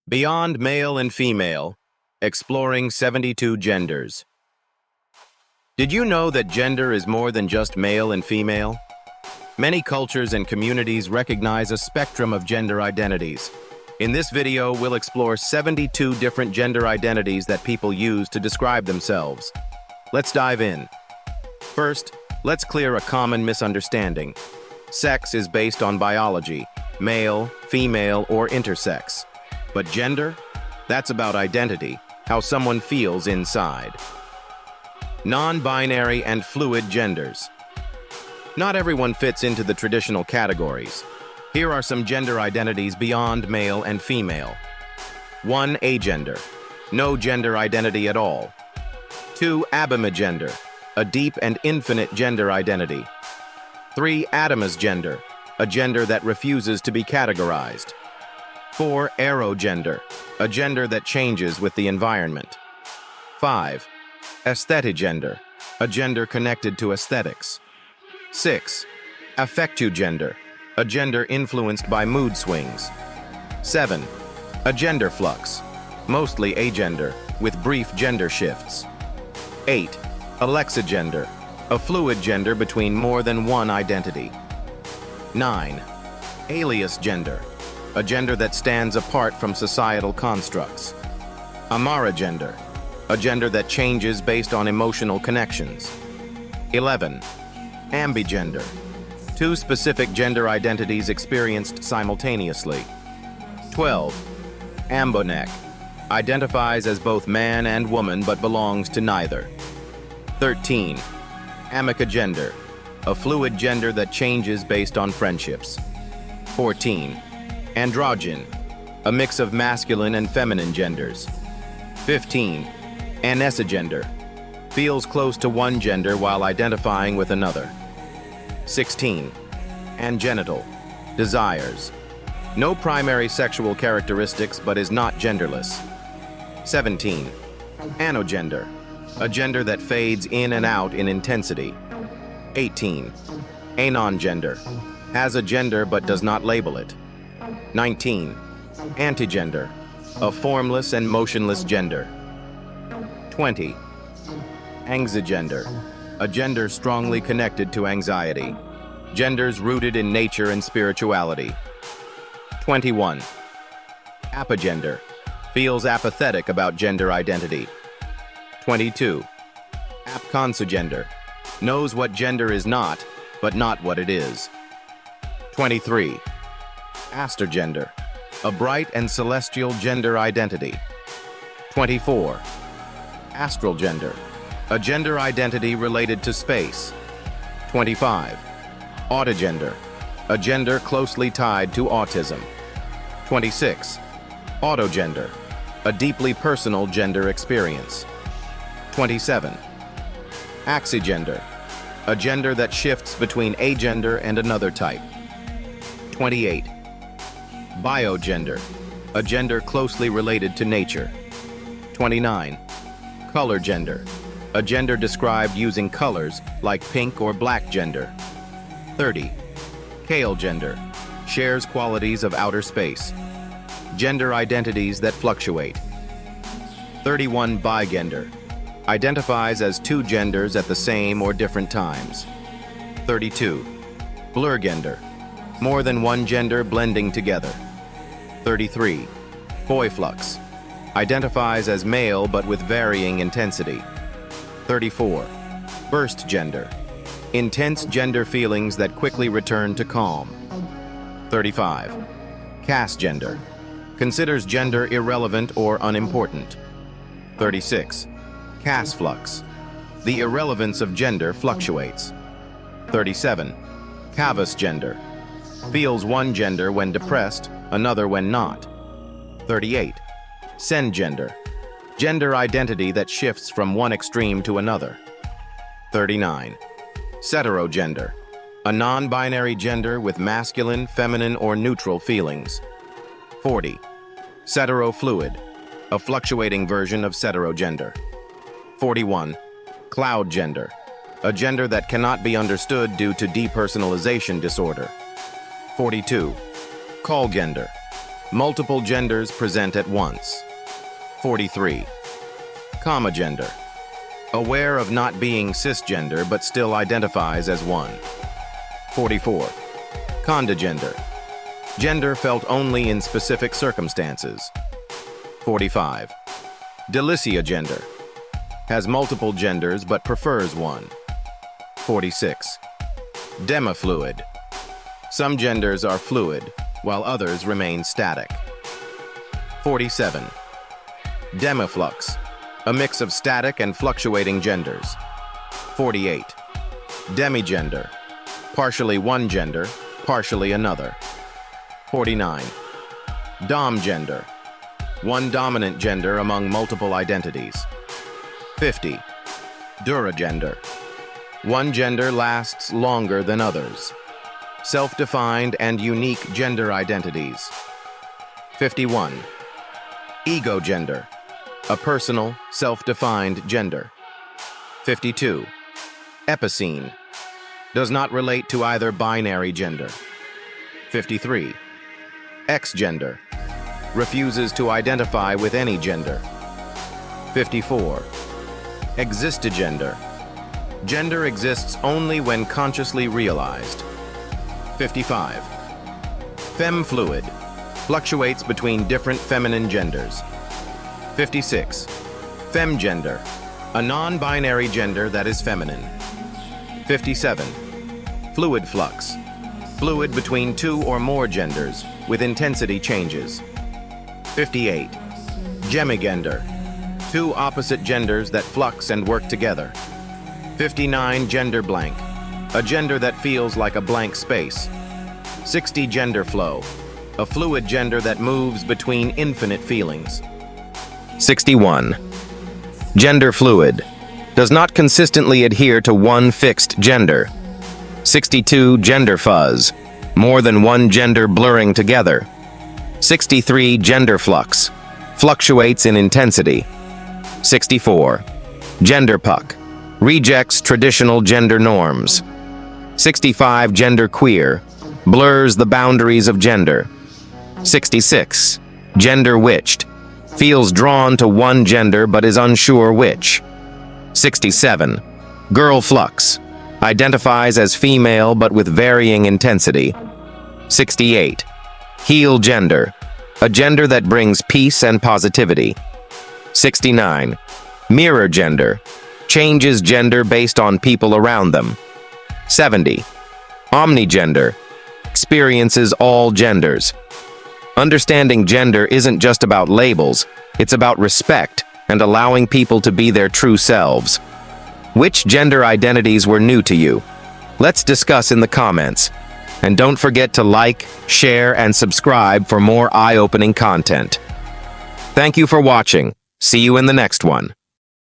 Beyond Male and Female, Exploring 72 Genders. Did you know that gender is more than just male and female? Many cultures and communities recognize a spectrum of gender identities. In this video, we'll explore 72 different gender identities that people use to describe themselves. Let's dive in. First, let's clear a common misunderstanding. Sex is based on biology, male, female, or intersex. But gender? That's about identity, how someone feels inside. Non-binary and fluid genders. Not everyone fits into the traditional categories. Here are some gender identities beyond male and female. 1. Agender. No gender identity at all. 2. Abimagender. A deep and infinite gender identity. 3. Adamasgender. A gender that refuses to be categorized. 4. Aerogender, a gender that changes with the environment. 5. Aesthetigender, a gender connected to aesthetics. 6. Affectugender, a gender influenced by mood swings. 7. Agender flux, mostly agender, with brief gender shifts. 8. Alexigender, a fluid gender between more than one identity. 9. Alias gender, a gender that stands apart from societal constructs. Amaragender, a gender that changes based on emotional connections. 11. Ambigender, two specific gender identities experienced simultaneously. 12. Ambonec, identifies as both man and woman but belongs to neither. 13. Amicagender, a fluid gender that changes based on friendships. 14. Androgyn, a mix of masculine and feminine genders. 15. Anesigender, feels close to one gender while identifying with another. 16. Angenital, desires. No primary sexual characteristics but is not genderless. 17. Anogender, a gender that fades in and out in intensity. 18. Anongender, has a gender but does not label it. 19. Antigender, a formless and motionless gender. 20. Anxigender, a gender strongly connected to anxiety. Genders rooted in nature and spirituality. 21. Apagender, feels apathetic about gender identity. 22. Apconsagender, knows what gender is not, but not what it is. 23. Astergender, a bright and celestial gender identity. 24. Astral gender, a gender identity related to space. 25. Autogender, a gender closely tied to autism. 26. Autogender, a deeply personal gender experience. 27. Axigender, a gender that shifts between agender and another type. 28. Biogender, a gender closely related to nature. 29. Color gender, a gender described using colors like pink or black gender. 30. Kale gender, shares qualities of outer space. Gender identities that fluctuate. 31. Bigender, identifies as two genders at the same or different times. 32. Blurgender, more than one gender blending together. 33. Boyflux, identifies as male but with varying intensity. 34. Burst gender, intense gender feelings that quickly return to calm. 35. Caste gender, considers gender irrelevant or unimportant. 36. Caste flux, the irrelevance of gender fluctuates. 37. Cavus gender, feels one gender when depressed, another when not. 38. Sengender, gender identity that shifts from one extreme to another. 39. Heterogender, a non-binary gender with masculine, feminine, or neutral feelings. 40. Heterofluid, a fluctuating version of heterogender. 41. Cloud gender, a gender that cannot be understood due to depersonalization disorder. 42. Callgender, Multiple genders present at once. 43. Comma gender. Aware of not being cisgender but still identifies as one. 44. Conda gender. Gender felt only in specific circumstances. 45. Delicia gender. Has multiple genders but prefers one. 46. Demifluid. Some genders are fluid, while others remain static. 47. Demiflux. A mix of static and fluctuating genders. 48. Demigender. Partially one gender, partially another. 49. Dom gender. One dominant gender among multiple identities. 50. Duragender. One gender lasts longer than others. Self-defined and unique gender identities. 51. Ego gender. A personal, self-defined gender. 52. Epicene. Does not relate to either binary gender. 53. X-gender. Refuses to identify with any gender. 54. Existigender. Gender exists only when consciously realized. 55. Femfluid. Fluctuates between different feminine genders. 56. Femgender. A non-binary gender that is feminine. 57. Fluid flux. Fluid between two or more genders, with intensity changes. 58. Gemigender. Two opposite genders that flux and work together. 59. Gender blank. A gender that feels like a blank space. 60. Gender flow. A fluid gender that moves between infinite feelings. 61. Gender fluid. Does not consistently adhere to one fixed gender. 62. Gender fuzz. More than one gender blurring together. 63. Gender flux. Fluctuates in intensity. 64. Gender puck. Rejects traditional gender norms. 65. Gender queer. Blurs the boundaries of gender. 66. Gender witched. Feels drawn to one gender but is unsure which. 67. Girl flux. Identifies as female but with varying intensity. 68. Heal gender. A gender that brings peace and positivity. 69. Mirror gender. Changes gender based on people around them. 70. Omnigender. Experiences all genders. Understanding gender isn't just about labels, it's about respect and allowing people to be their true selves. Which gender identities were new to you? Let's discuss in the comments. And don't forget to like, share, and subscribe for more eye-opening content. Thank you for watching. See you in the next one.